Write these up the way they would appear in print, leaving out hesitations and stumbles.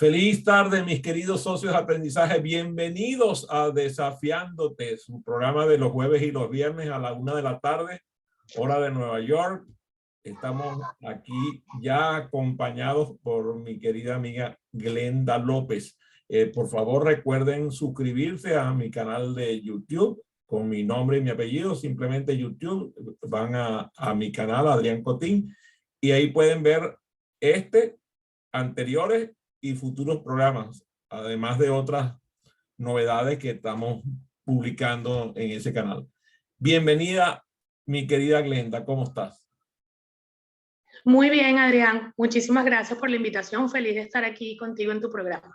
Feliz tarde, mis queridos socios de aprendizaje. Bienvenidos a Desafiándote, su programa de los jueves y los viernes a la 1 de la tarde, hora de Nueva York. Estamos aquí ya acompañados por mi querida amiga Glenda López. Por favor, recuerden suscribirse a mi canal de YouTube con mi nombre y mi apellido. Simplemente YouTube, van a mi canal, Adrián Cotín, y ahí pueden ver anteriores y futuros programas, además de otras novedades que estamos publicando en ese canal. Bienvenida, mi querida Glenda, ¿cómo estás? Muy bien, Adrián. Muchísimas gracias por la invitación. Feliz de estar aquí contigo en tu programa.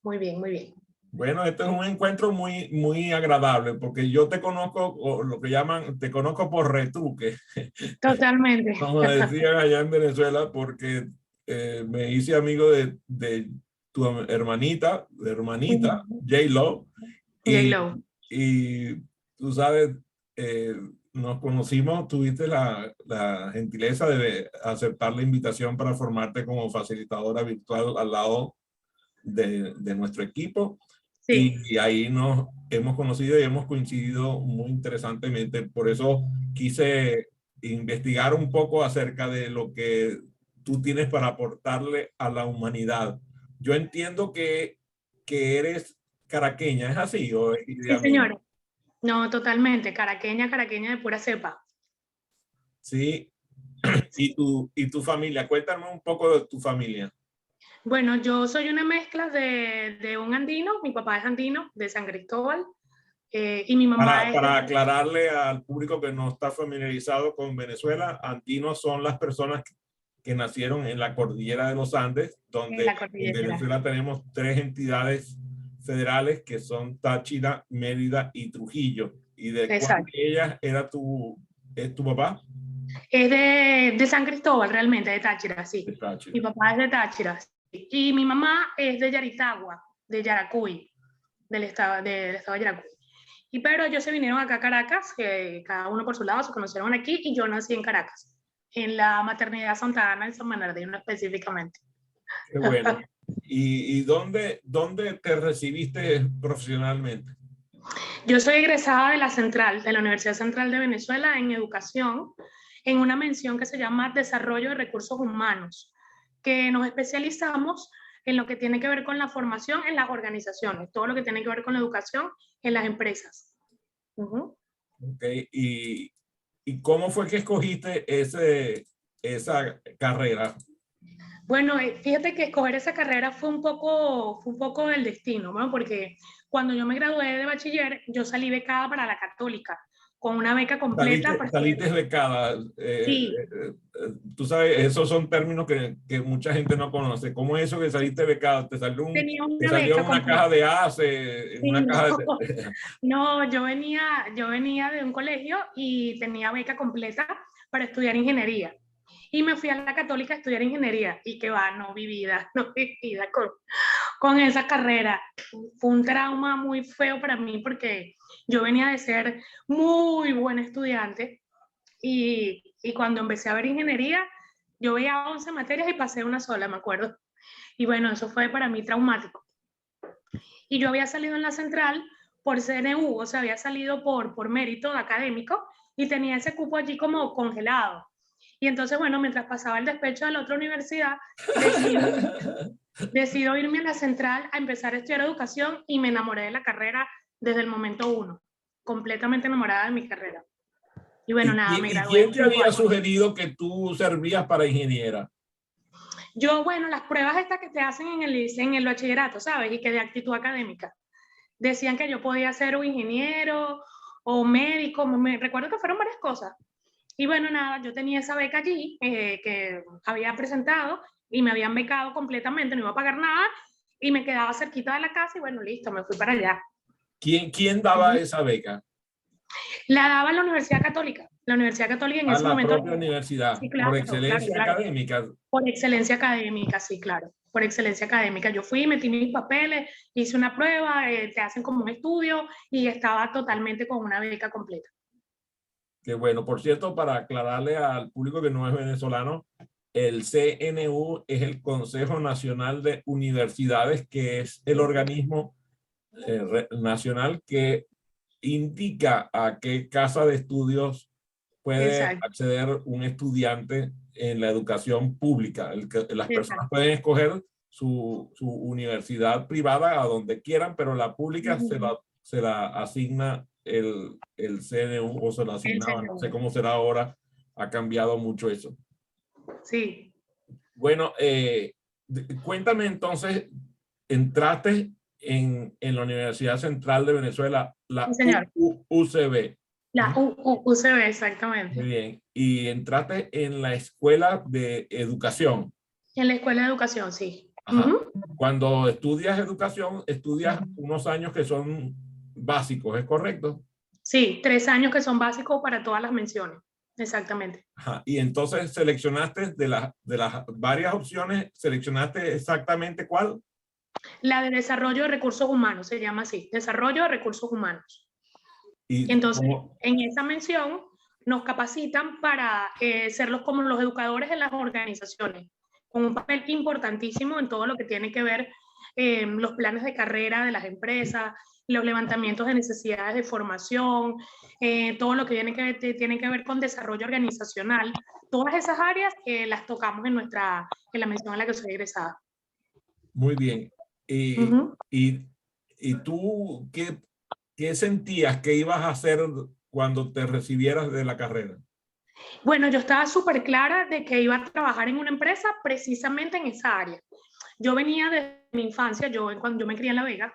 Muy bien, muy bien. Bueno, este es un encuentro muy agradable porque yo te conozco, o lo que llaman, te conozco por retruque. Totalmente. Como decían allá en Venezuela, porque me hice amigo de tu hermanita, J-Lo, J-Lo. y tú sabes, eh, nos conocimos, tuviste la gentileza de aceptar la invitación para formarte como facilitadora virtual al lado de nuestro equipo. Sí. Y ahí nos hemos conocido y hemos coincidido muy interesantemente. Por eso quise investigar un poco acerca de lo que tú tienes para aportarle a la humanidad. Yo entiendo que eres caraqueña, ¿es así? ¿O es idea Sí, mía? señora. No, totalmente. Caraqueña de pura cepa. Sí. ¿Y tu familia? Cuéntame un poco de tu familia. Bueno, yo soy una mezcla de un andino. Mi papá es andino, de San Cristóbal. Y mi mamá es... Para aclararle al público que no está familiarizado con Venezuela, andinos son las personas que nacieron en la cordillera de los Andes, En donde la en cordillera. Venezuela tenemos 3 entidades federales que son Táchira, Mérida y Trujillo. ¿Y de cuál Exacto. de ellas es tu papá? Es de San Cristóbal, realmente, de Táchira, De sí. Mi Táchira. papá es de Táchira. Sí. Y mi mamá es de Yaritagua, de Yaracuy, del estado de Yaracuy. Pero ellos se vinieron acá a Caracas, que cada uno por su lado, se conocieron aquí, y yo nací en Caracas, en la maternidad Santa Ana, en San Bernardino específicamente. Qué bueno. ¿Y dónde te recibiste profesionalmente? Yo soy egresada de la Central, de la Universidad Central de Venezuela, en educación, en una mención que se llama Desarrollo de Recursos Humanos, que nos especializamos en lo que tiene que ver con la formación en las organizaciones, todo lo que tiene que ver con la educación en las empresas. Okay. ¿Y cómo fue que escogiste esa carrera? Bueno, fíjate que escoger esa carrera fue un poco del destino, ¿no? Porque cuando yo me gradué de bachiller, yo salí becada para la Católica, con una beca completa. Saliste becada. Sí. Tú sabes, esos son términos que mucha gente no conoce. ¿Cómo es eso que saliste becada? Tenía Te una salió beca una caja completa. de ACE, en Sí, una no, caja no, yo venía de un colegio y tenía beca completa para estudiar ingeniería. Y me fui a la Católica a estudiar ingeniería. Y que va, no vivida, no vivida con esa carrera. Fue un trauma muy feo para mí porque yo venía de ser muy buena estudiante y cuando empecé a ver ingeniería, yo veía 11 materias y pasé una sola, me acuerdo. Y bueno, eso fue para mí traumático. Y yo había salido en la central por CNU, o sea, había salido por mérito académico y tenía ese cupo allí como congelado. Y entonces, bueno, mientras pasaba el despecho de la otra universidad, decido irme a la central a empezar a estudiar educación y me enamoré de la carrera desde el momento 1, completamente enamorada de mi carrera. Y bueno, nada, me ¿Y gradué quién en te 5 había años. sugerido que tú servías para ingeniera? Yo, bueno, las pruebas estas que te hacen en el bachillerato, ¿sabes? Y que de actitud académica. Decían que yo podía ser un ingeniero o médico, me recuerdo que fueron varias cosas. Y bueno, nada, yo tenía esa beca allí que había presentado y me habían becado completamente, no iba a pagar nada y me quedaba cerquita de la casa y bueno, listo, me fui para allá. ¿Quién daba esa beca? La daba la Universidad Católica. La Universidad Católica en A ese la momento. propia universidad, Sí, por claro, claro, excelencia claro. académica. Por excelencia académica, sí, claro. Por excelencia académica. Yo fui, metí mis papeles, hice una prueba, te hacen como un estudio y estaba totalmente con una beca completa. Que bueno, por cierto, para aclararle al público que no es venezolano, el CNU es el Consejo Nacional de Universidades, que es el organismo nacional que indica a qué casa de estudios puede Exacto. acceder un estudiante en la educación pública. Las personas Exacto. pueden escoger su universidad privada a donde quieran, pero la pública se la asigna el CNU, o se la El asignaba, no sé CNU. cómo será ahora, ha cambiado mucho eso. Sí. Bueno, cuéntame entonces, entraste en la Universidad Central de Venezuela, Sí, la señor. UCB. La UCB, exactamente. Muy bien. Y entraste en la Escuela de Educación. En la Escuela de Educación, sí. Ajá. Cuando estudias educación, estudias unos años que son básicos, ¿es correcto? Sí, 3 años que son básicos para todas las menciones. Exactamente. Ajá. Y entonces seleccionaste de las varias opciones, seleccionaste exactamente cuál. La de Desarrollo de Recursos Humanos, se llama así, Desarrollo de Recursos Humanos. Y Entonces, como, en esa mención nos capacitan para ser como los educadores en las organizaciones, con un papel importantísimo en todo lo que tiene que ver los planes de carrera de las empresas, los levantamientos de necesidades de formación, todo lo que tiene que ver con desarrollo organizacional. Todas esas áreas las tocamos en la mención a la que soy egresada. muy bien. Y, y tú, ¿qué sentías que ibas a hacer cuando te recibieras de la carrera? Bueno, yo estaba súper clara de que iba a trabajar en una empresa precisamente en esa área. Yo venía de mi infancia, cuando yo me crié en La Vega,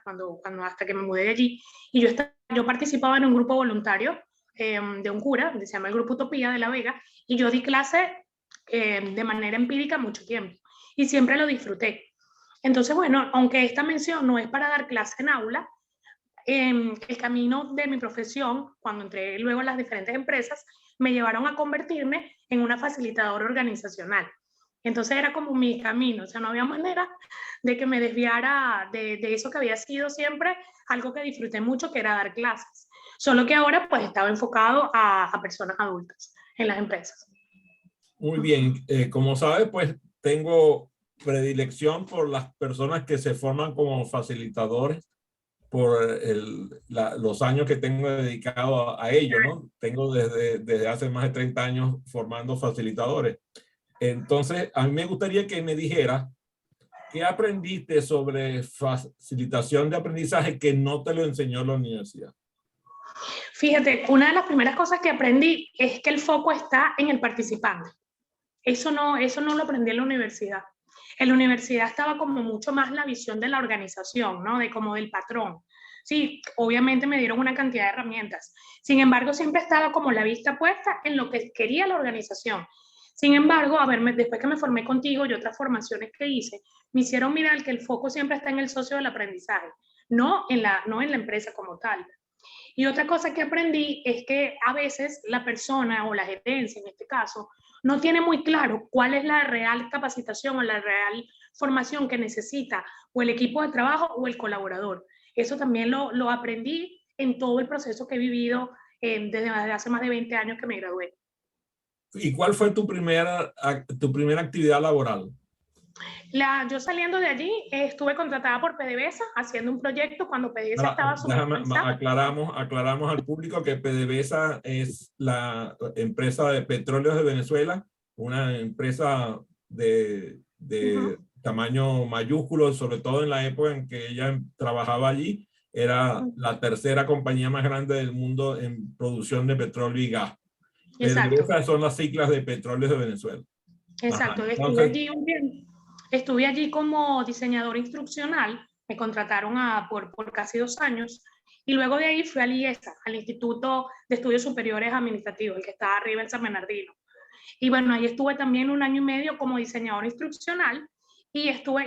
hasta que me mudé de allí, y yo participaba en un grupo voluntario de un cura, que se llama el Grupo Utopía de La Vega, y yo di clase de manera empírica mucho tiempo, y siempre lo disfruté. Entonces, bueno, aunque esta mención no es para dar clase en aula, el camino de mi profesión, cuando entré luego a las diferentes empresas, me llevaron a convertirme en una facilitadora organizacional. Entonces era como mi camino, o sea, no había manera de que me desviara de eso que había sido siempre algo que disfruté mucho, que era dar clases. Solo que ahora pues estaba enfocado a personas adultas en las empresas. Muy bien. Como sabes, pues tengo predilección por las personas que se forman como facilitadores por los años que tengo dedicado a ello, ¿no? Tengo desde hace más de 30 años formando facilitadores. Entonces, a mí me gustaría que me dijeras qué aprendiste sobre facilitación de aprendizaje que no te lo enseñó la universidad. Fíjate, una de las primeras cosas que aprendí es que el foco está en el participante. Eso no lo aprendí en la universidad. En la universidad estaba como mucho más la visión de la organización, ¿no? Como del patrón. Sí, obviamente me dieron una cantidad de herramientas. Sin embargo, siempre estaba como la vista puesta en lo que quería la organización. Sin embargo, después que me formé contigo y otras formaciones que hice, me hicieron mirar que el foco siempre está en el socio del aprendizaje, no en la empresa como tal. Y otra cosa que aprendí es que a veces la persona o la gerencia, en este caso, no tiene muy claro cuál es la real capacitación o la real formación que necesita o el equipo de trabajo o el colaborador. Eso también lo aprendí en todo el proceso que he vivido desde hace más de 20 años que me gradué. ¿Y cuál fue tu primera actividad laboral? Yo saliendo de allí estuve contratada por PDVSA haciendo un proyecto cuando PDVSA estaba Déjame, supervisada. aclaramos al público que PDVSA es la empresa de petróleos de Venezuela, una empresa de tamaño mayúsculo, sobre todo en la época en que ella trabajaba allí. Era la tercera compañía más grande del mundo en producción de petróleo y gas. Exacto. PDVSA son las siglas de Petróleos de Venezuela. Ajá, Exacto, entonces, estuve allí como diseñador instruccional, me contrataron por casi 2 años y luego de ahí fui al IESA, al Instituto de Estudios Superiores Administrativos, el que está arriba en San Bernardino. Y bueno, ahí estuve también 1 año y medio como diseñador instruccional y tuve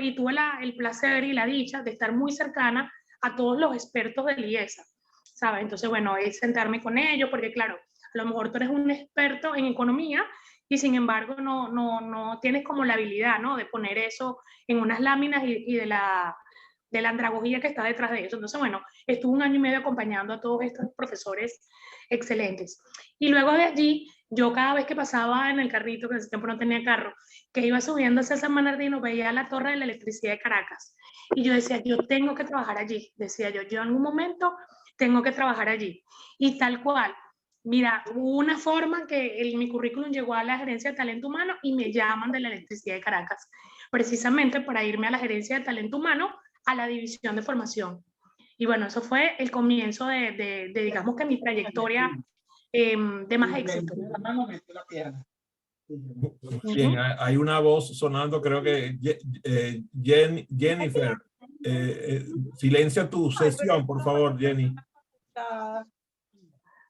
el placer y la dicha de estar muy cercana a todos los expertos del IESA, ¿sabes? Entonces, bueno, es sentarme con ellos porque claro, a lo mejor tú eres un experto en economía y sin embargo no tienes como la habilidad, ¿no? De poner eso en unas láminas y de la andragogía que está detrás de eso. Entonces, bueno, estuve 1 año y medio acompañando a todos estos profesores excelentes. Y luego de allí, yo cada vez que pasaba en el carrito, que en ese tiempo no tenía carro, que iba subiendo hacia San Bernardino, veía la torre de la electricidad de Caracas. Y yo decía, yo tengo que trabajar allí. Decía yo en algún momento tengo que trabajar allí. Y tal cual. Mira, hubo una forma que mi currículum llegó a la gerencia de talento humano y me llaman de la electricidad de Caracas, precisamente para irme a la gerencia de talento humano, a la división de formación. Y bueno, eso fue el comienzo de digamos que mi trayectoria de más éxito. Bien, hay una voz sonando, creo que Jennifer. Silencia tu sesión, por favor, Jenny.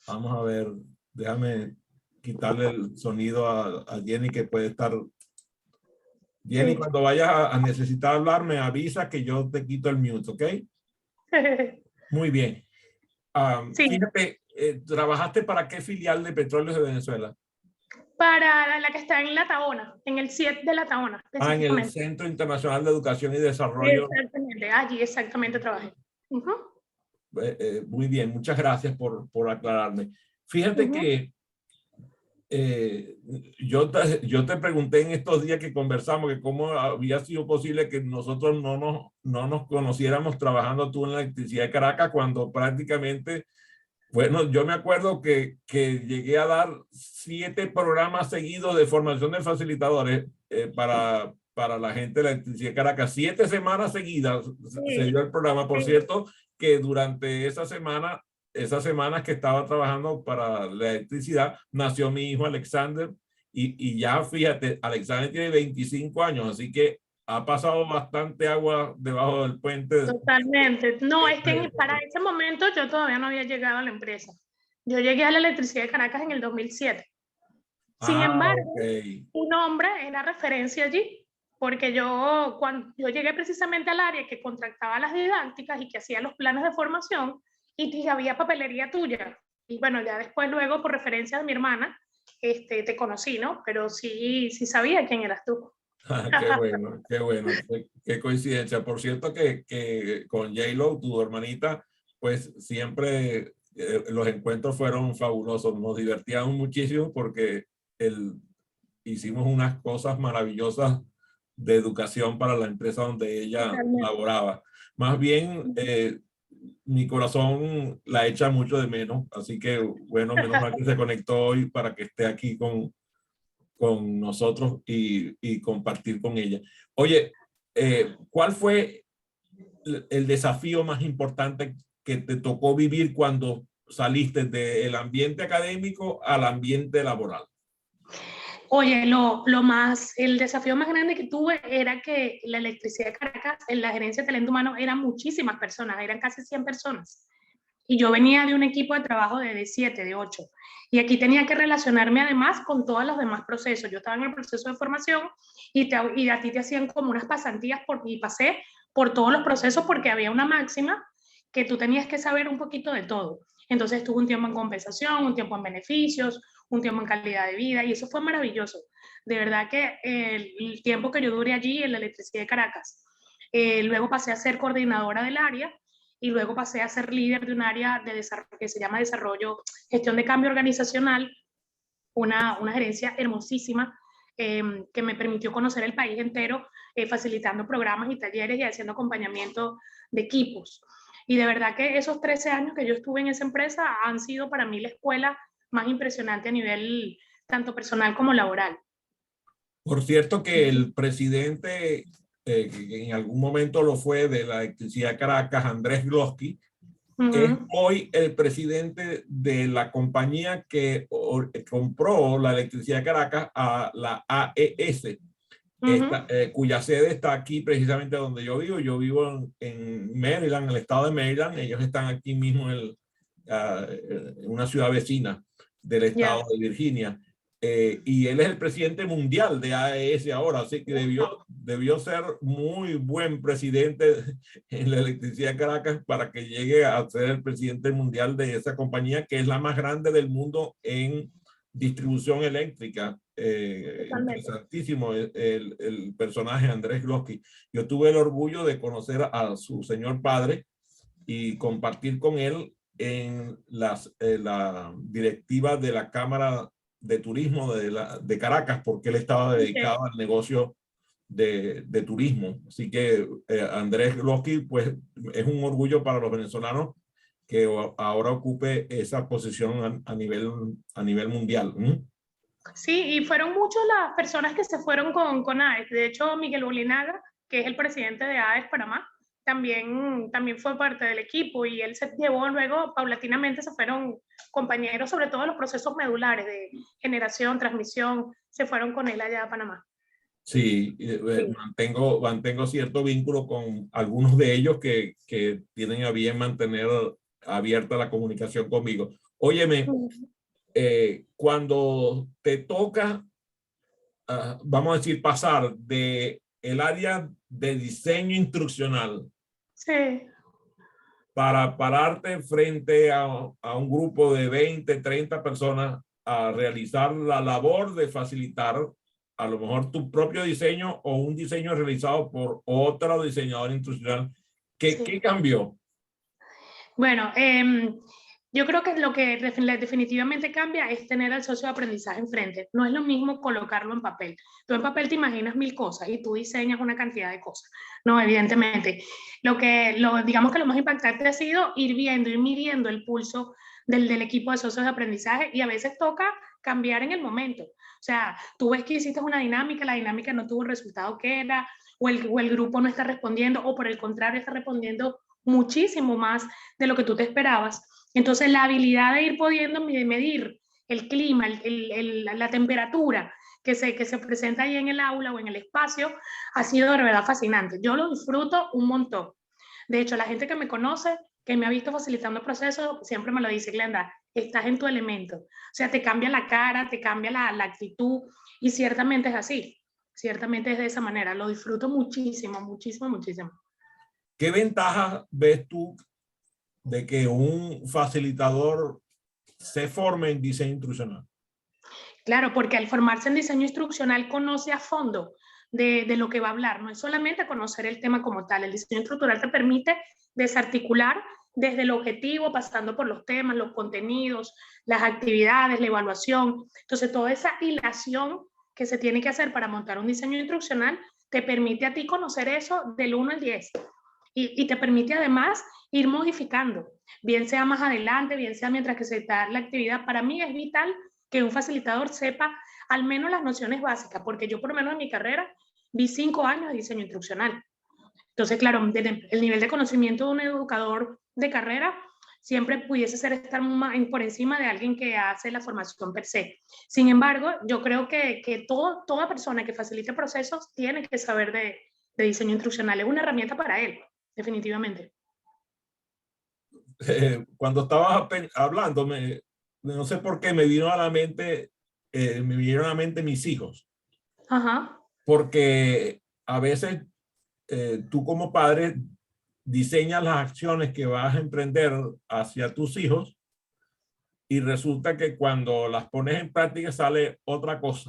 Vamos a ver, déjame quitarle el sonido a Jenny, que puede estar. Jenny, sí. Cuando vayas a necesitar hablar, me avisa que yo te quito el mute, ¿ok? Muy bien. Sí. Fíjate, ¿trabajaste para qué filial de Petróleos de Venezuela? Para la que está en La Tahona, en el CIET de La Tahona. En el Centro Internacional de Educación y Desarrollo. Exactamente, allí exactamente trabajé. Muy bien, muchas gracias por aclararme. Fíjate que yo te pregunté en estos días que conversamos que cómo había sido posible que nosotros no nos conociéramos trabajando tú en la electricidad de Caracas, cuando prácticamente, bueno, yo me acuerdo que llegué a dar 7 programas seguidos de formación de facilitadores para la gente de la electricidad de Caracas. 7 semanas seguidas se dio el programa. Por cierto, que durante esas semanas que estaba trabajando para la electricidad, nació mi hijo Alexander, y ya fíjate, Alexander tiene 25 años, así que ha pasado bastante agua debajo del puente. Totalmente. No, es que para ese momento yo todavía no había llegado a la empresa. Yo llegué a la electricidad de Caracas en el 2007. Sin embargo, un hombre era referencia allí, porque cuando yo llegué precisamente al área que contractaba las didácticas y que hacía los planes de formación, y había papelería tuya. Y bueno, ya después, luego, por referencia de mi hermana, te conocí, ¿no? Pero sí sabía quién eras tú. Qué bueno, qué coincidencia. Por cierto que con J-Lo, tu hermanita, pues siempre los encuentros fueron fabulosos, nos divertíamos muchísimo porque hicimos unas cosas maravillosas de educación para la empresa donde ella laboraba. Más bien, mi corazón la echa mucho de menos, así que bueno, menos mal que se conectó hoy para que esté aquí con nosotros y compartir con ella. Oye, ¿cuál fue el desafío más importante que te tocó vivir cuando saliste del ambiente académico al ambiente laboral? Oye, el desafío más grande que tuve era que la electricidad de Caracas, en la gerencia de talento humano, eran muchísimas personas, eran casi 100 personas. Y yo venía de un equipo de trabajo de 7, de 8. Y aquí tenía que relacionarme además con todos los demás procesos. Yo estaba en el proceso de formación y a ti te hacían como unas pasantías y pasé por todos los procesos, porque había una máxima que tú tenías que saber un poquito de todo. Entonces estuve un tiempo en compensación, un tiempo en beneficios, un tiempo en calidad de vida, y eso fue maravilloso. De verdad que el tiempo que yo duré allí en la electricidad de Caracas, luego pasé a ser coordinadora del área, y luego pasé a ser líder de un área de desarrollo que se llama gestión de cambio organizacional, una gerencia hermosísima que me permitió conocer el país entero, facilitando programas y talleres y haciendo acompañamiento de equipos. Y de verdad que esos 13 años que yo estuve en esa empresa han sido para mí la escuela más impresionante a nivel tanto personal como laboral. Por cierto que el presidente, que en algún momento lo fue, de la electricidad de Caracas, Andrés Glosky, es hoy el presidente de la compañía que compró la electricidad de Caracas a la AES, cuya sede está aquí precisamente donde yo vivo. Yo vivo en Maryland, en el estado de Maryland. Ellos están aquí mismo en una ciudad vecina del estado de Virginia. Y él es el presidente mundial de AES ahora, así que debió ser muy buen presidente en la electricidad de Caracas para que llegue a ser el presidente mundial de esa compañía, que es la más grande del mundo en distribución eléctrica interesantísimo el personaje Andrés Glosky. Yo tuve el orgullo de conocer a su señor padre y compartir con él en la directiva de la Cámara de Turismo de Caracas, porque él estaba dedicado al negocio de turismo. Así que Andrés Glosky, pues es un orgullo para los venezolanos que ahora ocupe esa posición a nivel mundial. Sí, y fueron muchas las personas que se fueron con AES. De hecho, Miguel Bolinaga, que es el presidente de AES Panamá, también fue parte del equipo y él se llevó luego, paulatinamente se fueron compañeros, sobre todo los procesos medulares de generación, transmisión, se fueron con él allá a Panamá. Sí, mantengo cierto vínculo con algunos de ellos que tienen a bien mantener abierta la comunicación conmigo. Óyeme, cuando te toca, vamos a decir, pasar de el área de diseño instruccional, sí, para pararte frente a un grupo de 20, 30 personas a realizar la labor de facilitar a lo mejor tu propio diseño o un diseño realizado por otro diseñador instruccional, ¿qué cambió? Bueno, yo creo que lo que definitivamente cambia es tener al socio de aprendizaje enfrente. No es lo mismo colocarlo en papel. Tú en papel te imaginas 1000 cosas y tú diseñas una cantidad de cosas. No, evidentemente. Digamos que lo más impactante ha sido ir midiendo el pulso del equipo de socios de aprendizaje y a veces toca cambiar en el momento. O sea, tú ves que hiciste una dinámica, la dinámica no tuvo el resultado que era, o el grupo no está respondiendo, o por el contrario está respondiendo muchísimo más de lo que tú te esperabas. Entonces, la habilidad de ir pudiendo medir el clima, la temperatura que se presenta ahí en el aula o en el espacio, ha sido de verdad fascinante. Yo lo disfruto un montón. De hecho, la gente que me conoce, que me ha visto facilitando procesos, siempre me lo dice: Glenda, estás en tu elemento. O sea, te cambia la cara, te cambia la actitud, y ciertamente es así. Ciertamente es de esa manera. Lo disfruto muchísimo, muchísimo, muchísimo. ¿Qué ventajas ves tú de que un facilitador se forme en diseño instruccional? Claro, porque al formarse en diseño instruccional conoce a fondo de lo que va a hablar. No es solamente conocer el tema como tal. El diseño estructural te permite desarticular desde el objetivo, pasando por los temas, los contenidos, las actividades, la evaluación. Entonces, toda esa hilación que se tiene que hacer para montar un diseño instruccional te permite a ti conocer eso del 1 al 10. Y te permite además ir modificando, bien sea más adelante, bien sea mientras que se da la actividad. Para mí es vital que un facilitador sepa al menos las nociones básicas, porque yo por lo menos en mi carrera vi 5 años de diseño instruccional. Entonces, claro, el nivel de conocimiento de un educador de carrera siempre pudiese ser estar por encima de alguien que hace la formación per se. Sin embargo, yo creo que toda persona que facilite procesos tiene que saber de diseño instruccional. Es una herramienta para él, definitivamente. Cuando estabas hablando, no sé por qué me vinieron a la mente mis hijos. Ajá. Porque a veces tú como padre diseñas las acciones que vas a emprender hacia tus hijos y resulta que cuando las pones en práctica sale otra cosa.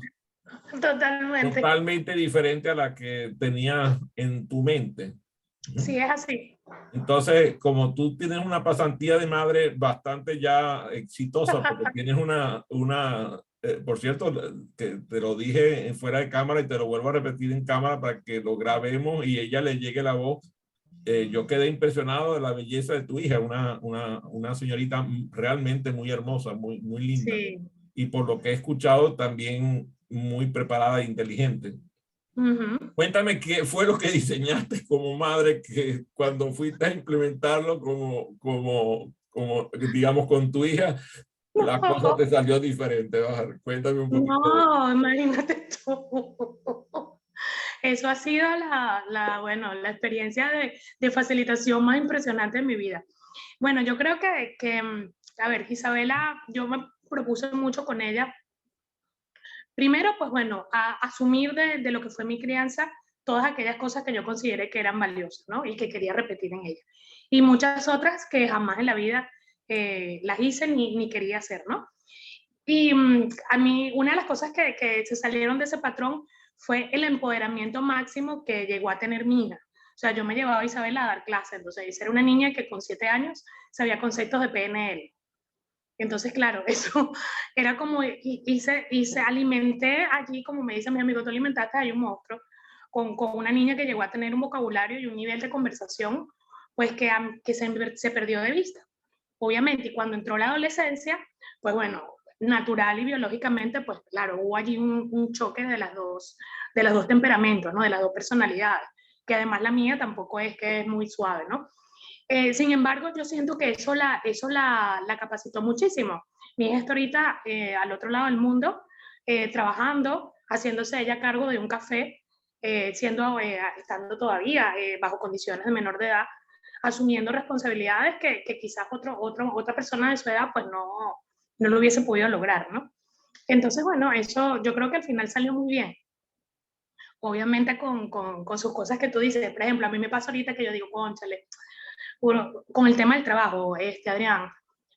Totalmente. Totalmente diferente a la que tenías en tu mente. Sí, es así. Entonces, como tú tienes una pasantía de madre bastante ya exitosa, porque tienes por cierto, te lo dije fuera de cámara y te lo vuelvo a repetir en cámara para que lo grabemos y ella le llegue la voz. Yo quedé impresionado de la belleza de tu hija, una señorita realmente muy hermosa, muy linda. Sí. Y por lo que he escuchado, también muy preparada e inteligente. Cuéntame qué fue lo que diseñaste como madre que cuando fuiste a implementarlo digamos, con tu hija, la cosa te salió diferente. Cuéntame un poquito. No, imagínate tú. Eso ha sido bueno, la experiencia de facilitación más impresionante de mi vida. Bueno, yo creo a ver, Isabela, yo me propuse mucho con ella. Primero, pues bueno, a asumir de lo que fue mi crianza todas aquellas cosas que yo consideré que eran valiosas, ¿no? Y que quería repetir en ella. Y muchas otras que jamás en la vida las hice ni quería hacer, ¿no? Y a mí, una de las cosas que se salieron de ese patrón fue el empoderamiento máximo que llegó a tener mi hija. O sea, yo me llevaba a Isabela a dar clases, entonces era una niña que con 7 años sabía conceptos de PNL. Entonces, claro, eso era como, y se alimenté allí, como me dice mi amigo, tú alimentaste ahí un monstruo, con una niña que llegó a tener un vocabulario y un nivel de conversación, pues que se perdió de vista. Obviamente, y cuando entró la adolescencia, pues bueno, natural y biológicamente, pues claro, hubo allí un choque de las dos temperamentos, ¿no? De las dos personalidades, que además la mía tampoco es que es muy suave, ¿no? Sin embargo, yo siento que eso la capacitó muchísimo. Mi hija está ahorita al otro lado del mundo, trabajando, haciéndose ella cargo de un café, estando todavía bajo condiciones de menor de edad, asumiendo responsabilidades que quizás otra persona de su edad pues no lo hubiese podido lograr, ¿no? Entonces, bueno, eso yo creo que al final salió muy bien. Obviamente con sus cosas que tú dices, por ejemplo, a mí me pasa ahorita que yo digo, cónchale, bueno, con el tema del trabajo, Adrián,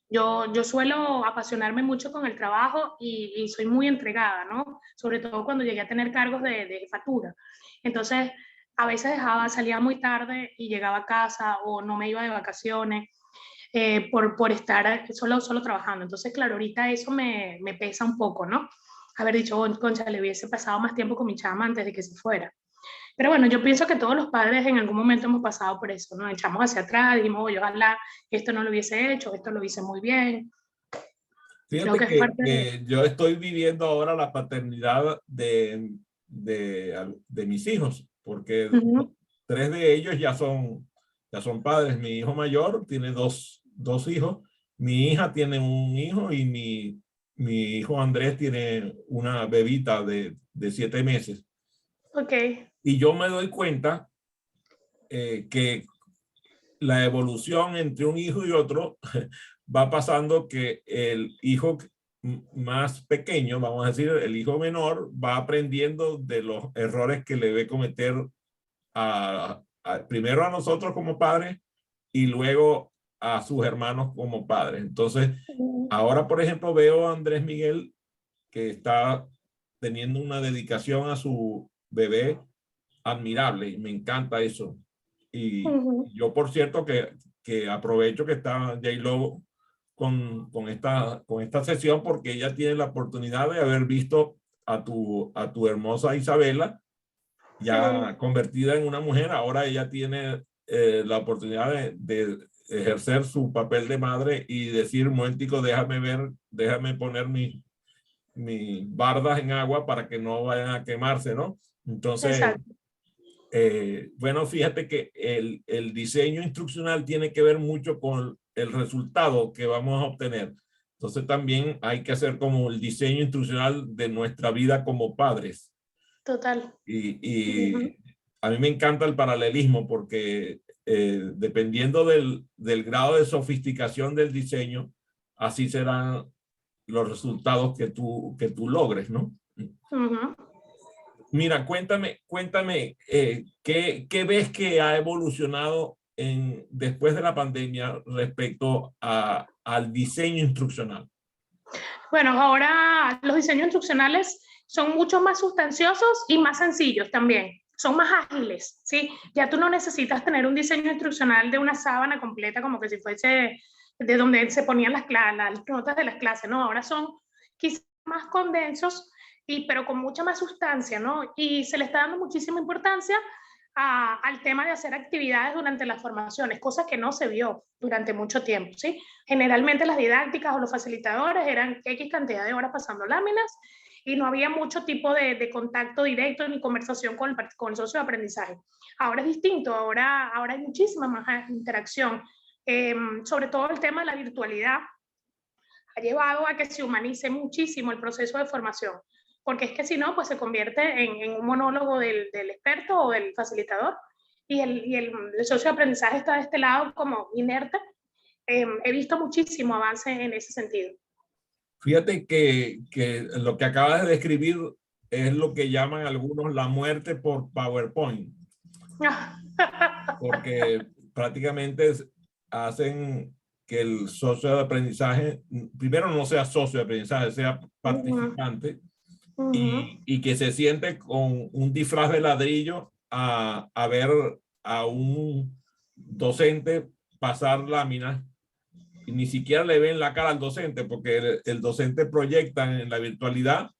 yo suelo apasionarme mucho con el trabajo y soy muy entregada, ¿no? Sobre todo cuando llegué a tener cargos de jefatura. Entonces, a veces salía muy tarde y llegaba a casa o no me iba de vacaciones por estar solo trabajando. Entonces, claro, ahorita eso me pesa un poco, ¿no? Haber dicho, oh, concha, le hubiese pasado más tiempo con mi chama antes de que se fuera. Pero bueno, yo pienso que todos los padres en algún momento hemos pasado por eso, ¿no? Echamos hacia atrás, dijimos, oye, ojalá esto no lo hubiese hecho, esto lo hice muy bien. Creo Fíjate que es parte de... que yo estoy viviendo ahora la paternidad de mis hijos, porque Uh-huh. 3 de ellos ya son padres. Mi hijo mayor tiene dos hijos, mi hija tiene un hijo y mi hijo Andrés tiene una bebita de 7 meses. Ok. Y yo me doy cuenta que la evolución entre un hijo y otro va pasando que el hijo más pequeño, vamos a decir, el hijo menor, va aprendiendo de los errores que le ve cometer primero a nosotros como padres y luego a sus hermanos como padres. Entonces, ahora, por ejemplo, veo a Andrés Miguel que está teniendo una dedicación a su bebé admirable y me encanta eso. Y Uh-huh. yo, por cierto, que aprovecho que está J-Lo con esta sesión porque ella tiene la oportunidad de haber visto a tu hermosa Isabela ya convertida en una mujer. Ahora ella tiene la oportunidad de ejercer su papel de madre y decir, momentico, déjame poner mis bardas en agua para que no vayan a quemarse, ¿no? Entonces, Exacto. bueno, fíjate que el diseño instruccional tiene que ver mucho con el resultado que vamos a obtener. Entonces también hay que hacer como el diseño instruccional de nuestra vida como padres. Total. Uh-huh. Y a mí me encanta el paralelismo porque dependiendo del grado de sofisticación del diseño, así serán los resultados que tú logres, ¿no? Uh-huh. Mira, cuéntame, ¿qué ves que ha evolucionado después de la pandemia respecto al diseño instruccional? Bueno, ahora los diseños instruccionales son mucho más sustanciosos y más sencillos también. Son más ágiles, ¿sí? Ya tú no necesitas tener un diseño instruccional de una sábana completa como que si fuese de donde se ponían las notas de las clases, ¿no? Ahora son quizás más condensos, pero con mucha más sustancia, ¿no? Y se le está dando muchísima importancia al tema de hacer actividades durante las formaciones, cosa que no se vio durante mucho tiempo, ¿sí? Generalmente las didácticas o los facilitadores eran X cantidad de horas pasando láminas y no había mucho tipo de contacto directo ni conversación con el socio de aprendizaje. Ahora es distinto, ahora hay muchísima más interacción, sobre todo el tema de la virtualidad ha llevado a que se humanice muchísimo el proceso de formación, porque es que si no, pues se convierte en un monólogo del experto o del facilitador y el socio de aprendizaje está de este lado como inerte. He visto muchísimo avance en ese sentido. Fíjate que lo que acabas de describir es lo que llaman algunos la muerte por PowerPoint, porque prácticamente hacen que el socio de aprendizaje, primero no sea socio de aprendizaje, sea participante, y que se siente con un disfraz de ladrillo a ver a un docente pasar láminas y ni siquiera le ven la cara al docente, porque el docente proyecta en la virtualidad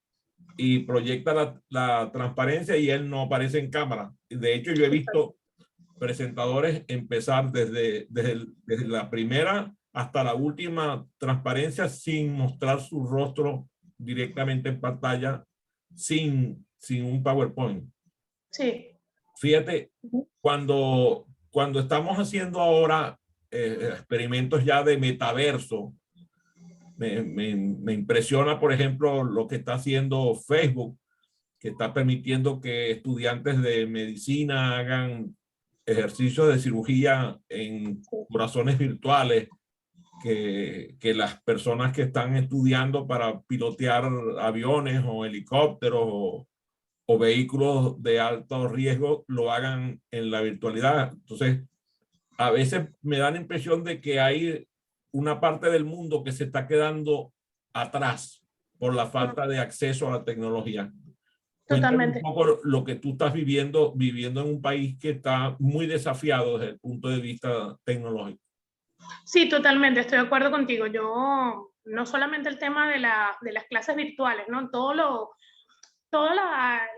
y proyecta la transparencia y él no aparece en cámara. De hecho, yo he visto presentadores empezar desde la primera hasta la última transparencia sin mostrar su rostro directamente en pantalla, sin un PowerPoint. Sí. Fíjate, cuando estamos haciendo ahora experimentos ya de metaverso, me impresiona, por ejemplo, lo que está haciendo Facebook, que está permitiendo que estudiantes de medicina hagan ejercicios de cirugía en corazones virtuales, que las personas que están estudiando para pilotear aviones o helicópteros o vehículos de alto riesgo lo hagan en la virtualidad. Entonces, a veces me da la impresión de que hay una parte del mundo que se está quedando atrás por la falta de acceso a la tecnología. Cuéntame un Totalmente. poco lo que tú estás viviendo en un país que está muy desafiado desde el punto de vista tecnológico. Sí, totalmente, estoy de acuerdo contigo. Yo, no solamente el tema de las clases virtuales, ¿no?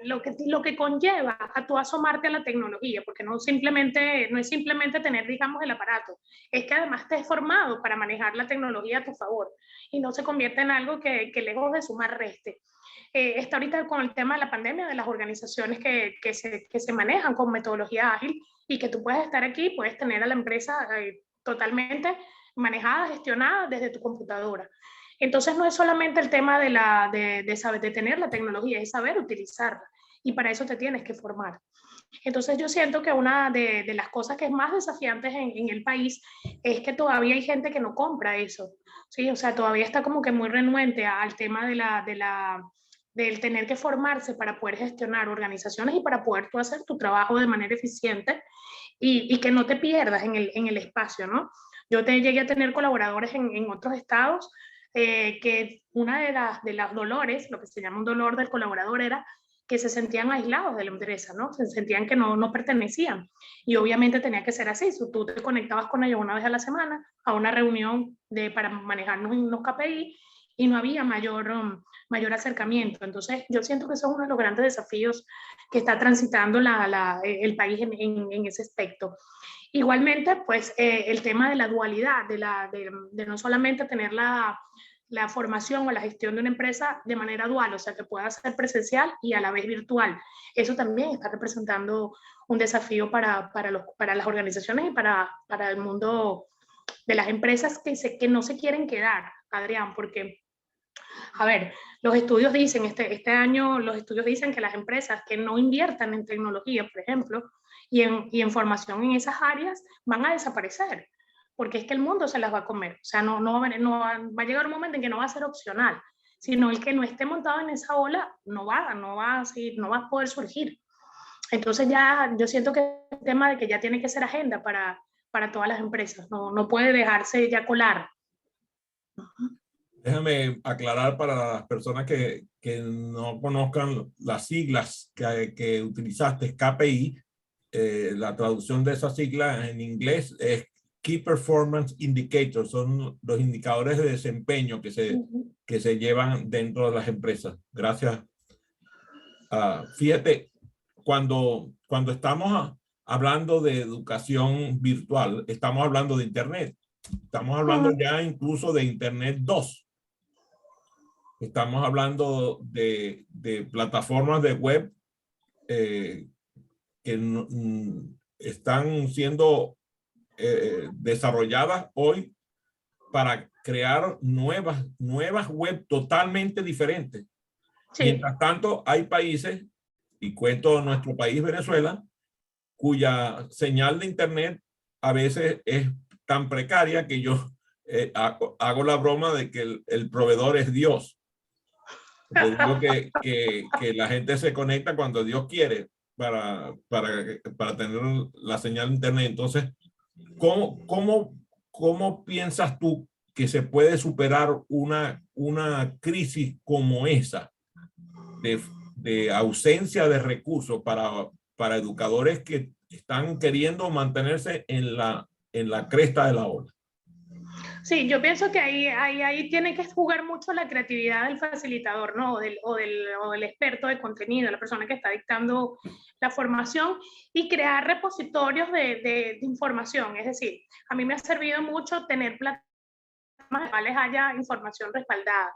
Lo que conlleva a tú asomarte a la tecnología, porque no es simplemente tener, digamos, el aparato, es que además te has formado para manejar la tecnología a tu favor y no se convierte en algo que lejos de sumar reste. Está ahorita con el tema de la pandemia, de las organizaciones que se manejan con metodología ágil y que tú puedes estar aquí, puedes tener a la empresa totalmente manejada, gestionada desde tu computadora. Entonces no es solamente el tema de saber, de tener la tecnología, es saber utilizarla y para eso te tienes que formar. Entonces yo siento que una de las cosas que es más desafiantes en el país es que todavía hay gente que no compra eso, ¿sí? O sea, todavía está como que muy renuente al tema del tener que formarse para poder gestionar organizaciones y para poder tú hacer tu trabajo de manera eficiente y que no te pierdas en el espacio, ¿no? Yo llegué a tener colaboradores en otros estados que una de las dolores, lo que se llama un dolor del colaborador, era que se sentían aislados de la empresa, ¿no? Se sentían que no pertenecían. Y obviamente tenía que ser así. Si tú te conectabas con ellos una vez a la semana a una reunión para manejarnos unos KPI y no había mayor acercamiento. Entonces, yo siento que eso es uno de los grandes desafíos que está transitando el país en ese aspecto. Igualmente, pues el tema de la dualidad, de no solamente tener la formación o la gestión de una empresa de manera dual, o sea, que pueda ser presencial y a la vez virtual. Eso también está representando un desafío para las organizaciones y para el mundo de las empresas que no se quieren quedar, Adrián, porque, a ver, los estudios dicen, este año los estudios dicen que las empresas que no inviertan en tecnología, por ejemplo, y en formación en esas áreas, van a desaparecer, porque es que el mundo se las va a comer. O sea, no va a llegar un momento en que no va a ser opcional, sino el que no esté montado en esa ola no va a poder surgir. Entonces ya yo siento que el tema de que ya tiene que ser agenda para todas las empresas, no puede dejarse ya colar. Déjame aclarar para las personas que no conozcan las siglas que utilizaste, KPI. La traducción de esas siglas en inglés es Key Performance Indicators, son los indicadores de desempeño que se llevan dentro de las empresas. Gracias. Fíjate, cuando estamos hablando de educación virtual, estamos hablando de Internet. Estamos hablando ya incluso de Internet 2. Estamos hablando de plataformas de web que están siendo desarrolladas hoy para crear nuevas web totalmente diferentes. Sí. Mientras tanto, hay países, y cuento nuestro país, Venezuela, cuya señal de Internet a veces es tan precaria que yo hago la broma de que el proveedor es Dios. Porque digo que la gente se conecta cuando Dios quiere para tener la señal de Internet. Entonces, ¿cómo ¿cómo piensas tú que se puede superar una crisis como esa de ausencia de recursos para educadores que están queriendo mantenerse en la cresta de la ola? Sí, yo pienso que ahí tiene que jugar mucho la creatividad del facilitador, ¿no? O del experto de contenido, la persona que está dictando la formación, y crear repositorios de información. Es decir, a mí me ha servido mucho tener plataformas en las cuales haya información respaldada.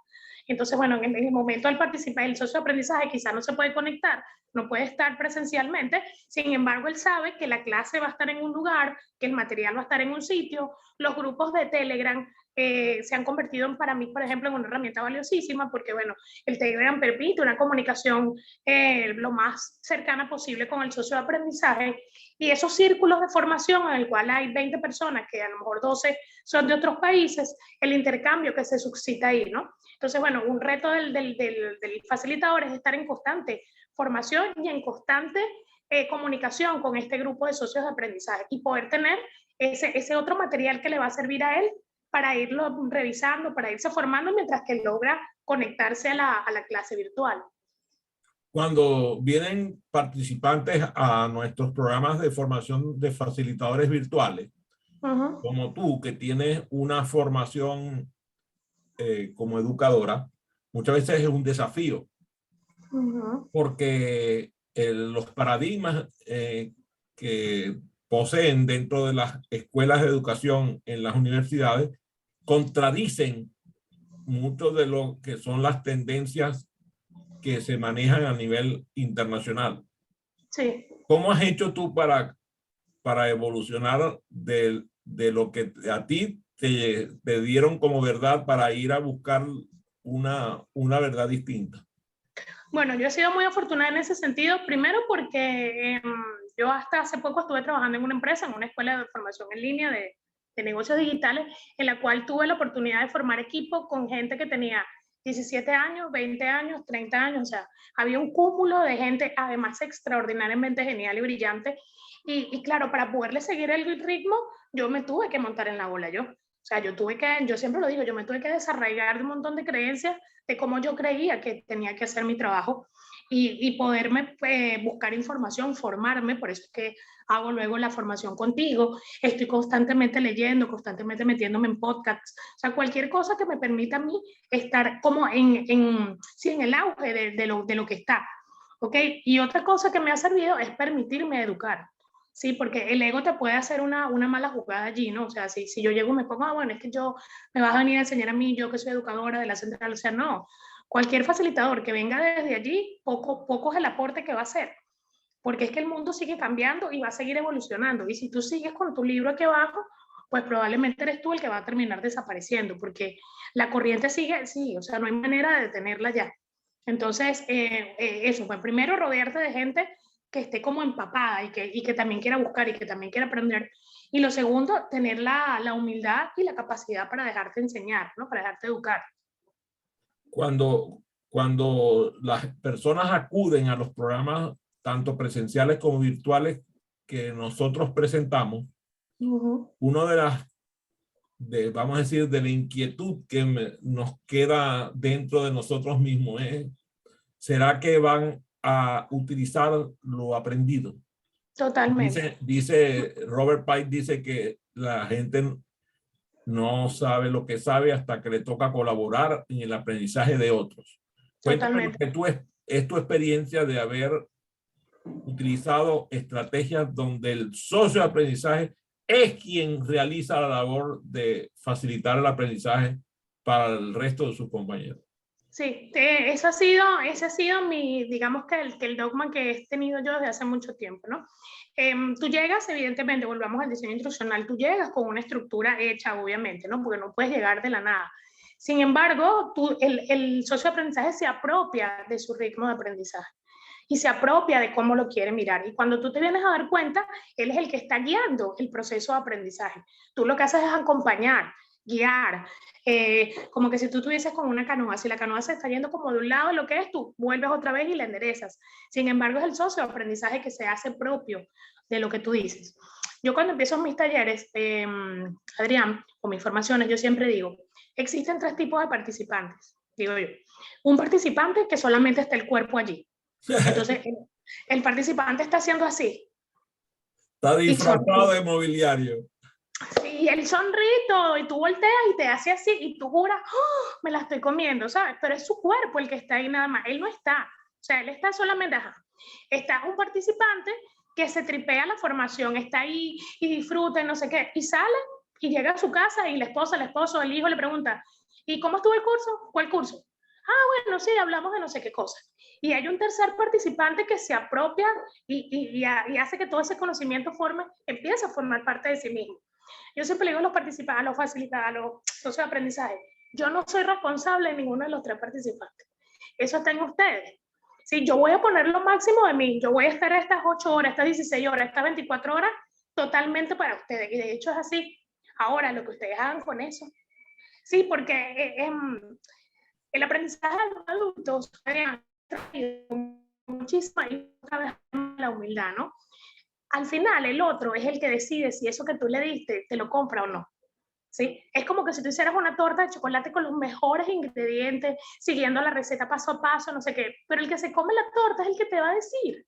Entonces, bueno, en el momento del participar, el socio de aprendizaje quizás no se puede conectar, no puede estar presencialmente, sin embargo, él sabe que la clase va a estar en un lugar, que el material va a estar en un sitio. Los grupos de Telegram se han convertido para mí, por ejemplo, en una herramienta valiosísima, porque, bueno, el Telegram permite una comunicación lo más cercana posible con el socio de aprendizaje, y esos círculos de formación en el cual hay 20 personas, que a lo mejor 12 son de otros países, el intercambio que se suscita ahí, ¿no? Entonces, bueno, un reto del facilitador es estar en constante formación y en constante comunicación con este grupo de socios de aprendizaje, y poder tener ese otro material que le va a servir a él para irlo revisando, para irse formando mientras que logra conectarse a la clase virtual. Cuando vienen participantes a nuestros programas de formación de facilitadores virtuales, como tú, que tienes una formación como educadora, muchas veces es un desafío, porque los paradigmas que poseen dentro de las escuelas de educación en las universidades contradicen mucho de lo que son las tendencias que se manejan a nivel internacional. Sí. ¿Cómo has hecho tú para evolucionar de lo que a ti te dieron como verdad para ir a buscar una verdad distinta? Bueno, yo he sido muy afortunada en ese sentido, primero porque yo hasta hace poco estuve trabajando en una empresa, en una escuela de formación en línea de negocios digitales, en la cual tuve la oportunidad de formar equipo con gente que tenía 17 años, 20 años, 30 años, o sea, había un cúmulo de gente, además extraordinariamente genial y brillante, y claro, para poderle seguir el ritmo, yo me tuve que montar en la ola yo. O sea, yo siempre lo digo, yo me tuve que desarraigar de un montón de creencias de cómo yo creía que tenía que hacer mi trabajo, y poderme buscar información, formarme. Por eso es que hago luego la formación contigo, estoy constantemente leyendo, constantemente metiéndome en podcasts, o sea, cualquier cosa que me permita a mí estar como sí, en el auge de lo que está, ¿ok? Y otra cosa que me ha servido es permitirme educar. Sí, porque el ego te puede hacer una mala jugada allí, ¿no? O sea, si yo llego y me pongo, bueno, es que me vas a venir a enseñar a mí, yo que soy educadora de la central, o sea, no. Cualquier facilitador que venga desde allí, poco es el aporte que va a hacer, porque es que el mundo sigue cambiando y va a seguir evolucionando. Y si tú sigues con tu libro aquí abajo, pues probablemente eres tú el que va a terminar desapareciendo, porque la corriente sigue, sí, o sea, no hay manera de detenerla ya. Entonces, eso, pues primero rodearte de gente que esté como empapada y que también quiera buscar y que también quiera aprender. Y lo segundo, tener la humildad y la capacidad para dejarte enseñar, ¿no? Para dejarte educar. Cuando las personas acuden a los programas, tanto presenciales como virtuales, que nosotros presentamos, uno vamos a decir, de la inquietud que nos queda dentro de nosotros mismos es, ¿será que van a utilizar lo aprendido? Totalmente. Dice Robert Pike, dice que la gente no sabe lo que sabe hasta que le toca colaborar en el aprendizaje de otros. Cuéntame Totalmente. que es tu experiencia de haber utilizado estrategias donde el socio de aprendizaje es quien realiza la labor de facilitar el aprendizaje para el resto de sus compañeros. Sí, ese ha sido mi, digamos que el dogma que he tenido yo desde hace mucho tiempo, ¿no? Tú llegas, evidentemente, volvamos al diseño instruccional, tú llegas con una estructura hecha, obviamente, ¿no? Porque no puedes llegar de la nada. Sin embargo, el socio de aprendizaje se apropia de su ritmo de aprendizaje y se apropia de cómo lo quiere mirar. Y cuando tú te vienes a dar cuenta, él es el que está guiando el proceso de aprendizaje. Tú lo que haces es acompañar, guiar, como que si tú estuvieses con una canoa, si la canoa se está yendo como de un lado, lo que es, tú vuelves otra vez y la enderezas. Sin embargo, es el socio de aprendizaje que se hace propio de lo que tú dices. Yo cuando empiezo mis talleres, Adrián, con mis formaciones, yo siempre digo, existen 3 tipos de participantes, digo yo. Un participante que solamente está el cuerpo allí. Entonces, el participante está haciendo así. Está disfrazado de mobiliario. Sí, el sonrito, y tú volteas y te hace así, y tú juras, ¡oh, me la estoy comiendo!, ¿sabes? Pero es su cuerpo el que está ahí nada más, él no está. O sea, él está solamente, está un participante que se tripea la formación, está ahí y disfruta, no sé qué, y sale y llega a su casa y la esposa, el esposo, el hijo le pregunta, ¿y cómo estuvo el curso? ¿Cuál curso? Ah, bueno, sí, hablamos de no sé qué cosa. Y hay un tercer participante que se apropia y hace que todo ese conocimiento empiece a formar parte de sí mismo. Yo siempre le digo a los participantes, a los facilitadores, a los socios de aprendizaje, yo no soy responsable de ninguno de los 3 participantes. Eso está en ustedes. Sí, yo voy a poner lo máximo de mí, yo voy a estar estas 8 horas, estas 16 horas, estas 24 horas totalmente para ustedes. Y de hecho es así. Ahora, lo que ustedes hagan con eso. Sí, porque el aprendizaje de los adultos ha traído muchísima, y otra vez la humildad, ¿no? Al final el otro es el que decide si eso que tú le diste te lo compra o no. ¿Sí? Es como que si tú hicieras una torta de chocolate con los mejores ingredientes, siguiendo la receta paso a paso, no sé qué, pero el que se come la torta es el que te va a decir.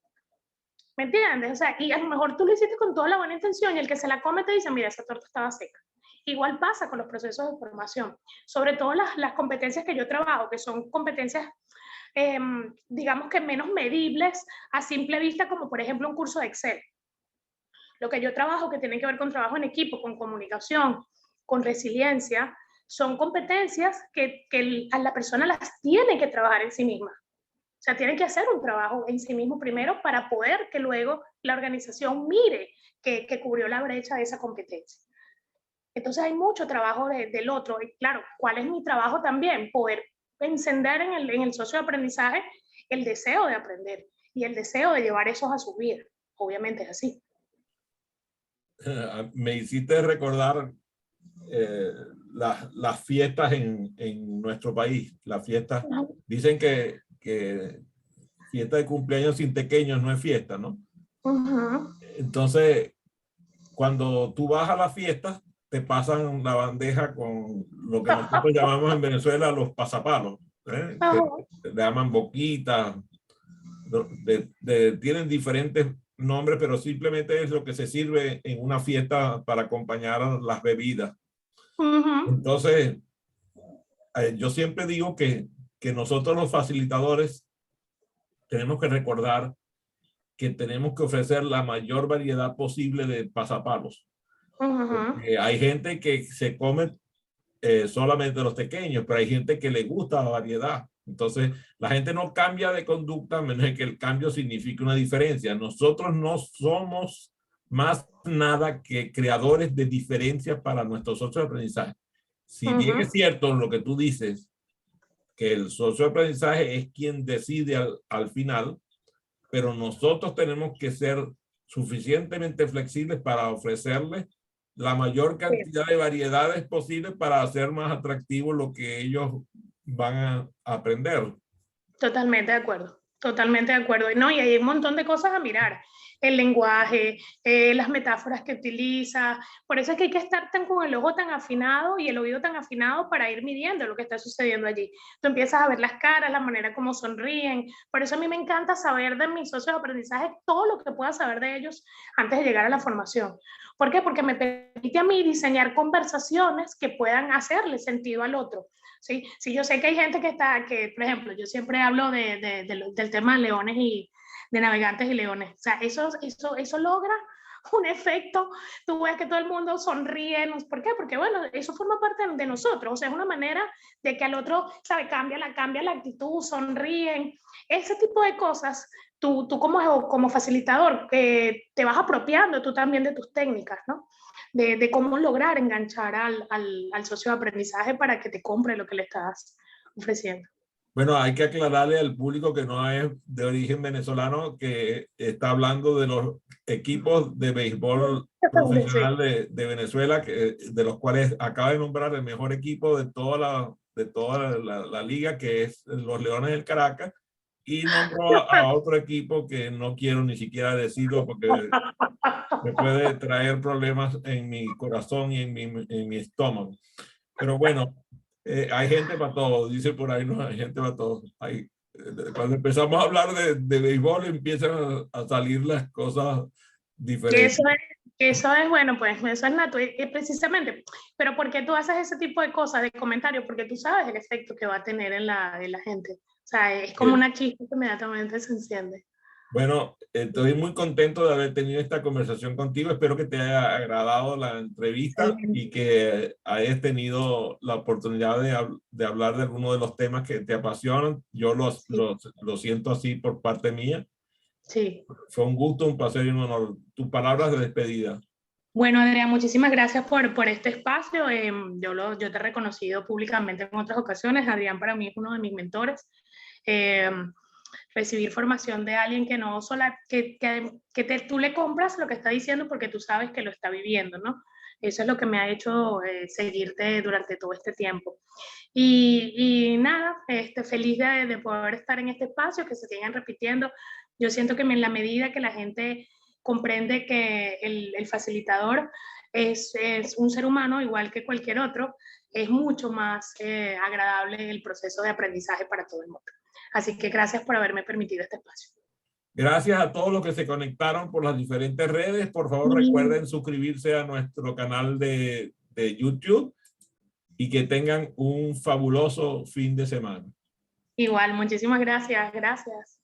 ¿Me entiendes? O sea, y a lo mejor tú lo hiciste con toda la buena intención y el que se la come te dice, mira, esa torta estaba seca. Igual pasa con los procesos de formación, sobre todo las competencias que yo trabajo, que son competencias, digamos que menos medibles a simple vista, como por ejemplo un curso de Excel. Lo que yo trabajo, que tiene que ver con trabajo en equipo, con comunicación, con resiliencia, son competencias que a la persona las tiene que trabajar en sí misma. O sea, tiene que hacer un trabajo en sí mismo primero para poder que luego la organización mire que cubrió la brecha de esa competencia. Entonces hay mucho trabajo del otro. Y claro, ¿cuál es mi trabajo también? Poder encender en el socio de aprendizaje el deseo de aprender y el deseo de llevar eso a su vida. Obviamente es así. Me hiciste recordar las fiestas en nuestro país. Las fiestas, dicen que fiesta de cumpleaños sin pequeños no es fiesta, ¿no? Entonces, cuando tú vas a la fiesta, te pasan la bandeja con lo que nosotros llamamos en Venezuela los pasapalos, que le llaman boquitas, tienen diferentes nombres, pero simplemente es lo que se sirve en una fiesta para acompañar a las bebidas. Entonces, yo siempre digo que nosotros los facilitadores tenemos que recordar que tenemos que ofrecer la mayor variedad posible de pasapalos. Hay gente que se come solamente los pequeños, pero hay gente que le gusta la variedad. Entonces, la gente no cambia de conducta a menos que el cambio signifique una diferencia. Nosotros no somos más nada que creadores de diferencias para nuestros socios de aprendizaje. Si bien es cierto lo que tú dices, que el socio de aprendizaje es quien decide al final, pero nosotros tenemos que ser suficientemente flexibles para ofrecerles la mayor cantidad de variedades posibles para hacer más atractivo lo que ellos van a aprender. Totalmente de acuerdo, totalmente de acuerdo. No, y hay un montón de cosas a mirar. El lenguaje, las metáforas que utiliza. Por eso es que hay que estar con el ojo tan afinado y el oído tan afinado para ir midiendo lo que está sucediendo allí. Tú empiezas a ver las caras, la manera como sonríen. Por eso a mí me encanta saber de mis socios de aprendizaje todo lo que pueda saber de ellos antes de llegar a la formación. ¿Por qué? Porque me permite a mí diseñar conversaciones que puedan hacerle sentido al otro. Sí, sí, yo sé que hay gente que por ejemplo, yo siempre hablo del tema de leones y de navegantes y leones. O sea, eso logra un efecto. Tú ves que todo el mundo sonríe. ¿Por qué? Porque, bueno, eso forma parte de nosotros. O sea, es una manera de que al otro, ¿sabe? Cambia la actitud, sonríen. Ese tipo de cosas, tú como facilitador, te vas apropiando tú también de tus técnicas, ¿no? De cómo lograr enganchar al socio de aprendizaje para que te compre lo que le estás ofreciendo. Bueno, hay que aclararle al público que no es de origen venezolano, que está hablando de los equipos de béisbol profesional de Venezuela, de los cuales acaba de nombrar el mejor equipo de toda la liga, que es los Leones del Caracas, Y nombro a otro equipo que no quiero ni siquiera decirlo porque me puede traer problemas en mi corazón y en mi estómago. Pero bueno, hay gente para todo, dice por ahí, no hay gente para todo. Cuando empezamos a hablar de béisbol empiezan a salir las cosas diferentes. Eso es bueno, pues eso es natural, precisamente. Pero ¿por qué tú haces ese tipo de cosas, de comentarios? Porque tú sabes el efecto que va a tener en la gente. O sea, es como una chispa que inmediatamente se enciende. Bueno, estoy muy contento de haber tenido esta conversación contigo. Espero que te haya agradado la entrevista y que hayas tenido la oportunidad de hablar de algunos de los temas que te apasionan. Yo lo siento así por parte mía. Sí. Fue un gusto, un placer y un honor. Tus palabras de despedida. Bueno, Adrián, muchísimas gracias por este espacio. Yo te he reconocido públicamente en otras ocasiones. Adrián para mí es uno de mis mentores. Recibir formación de alguien que no solo tú le compras lo que está diciendo porque tú sabes que lo está viviendo, ¿no? Eso es lo que me ha hecho seguirte durante todo este tiempo. Y nada, feliz de poder estar en este espacio, que se sigan repitiendo. Yo siento que en la medida que la gente comprende que el facilitador es un ser humano igual que cualquier otro, es mucho más agradable el proceso de aprendizaje para todo el mundo. Así que gracias por haberme permitido este espacio. Gracias a todos los que se conectaron por las diferentes redes. Por favor, recuerden suscribirse a nuestro canal de YouTube y que tengan un fabuloso fin de semana. Igual, muchísimas gracias. Gracias.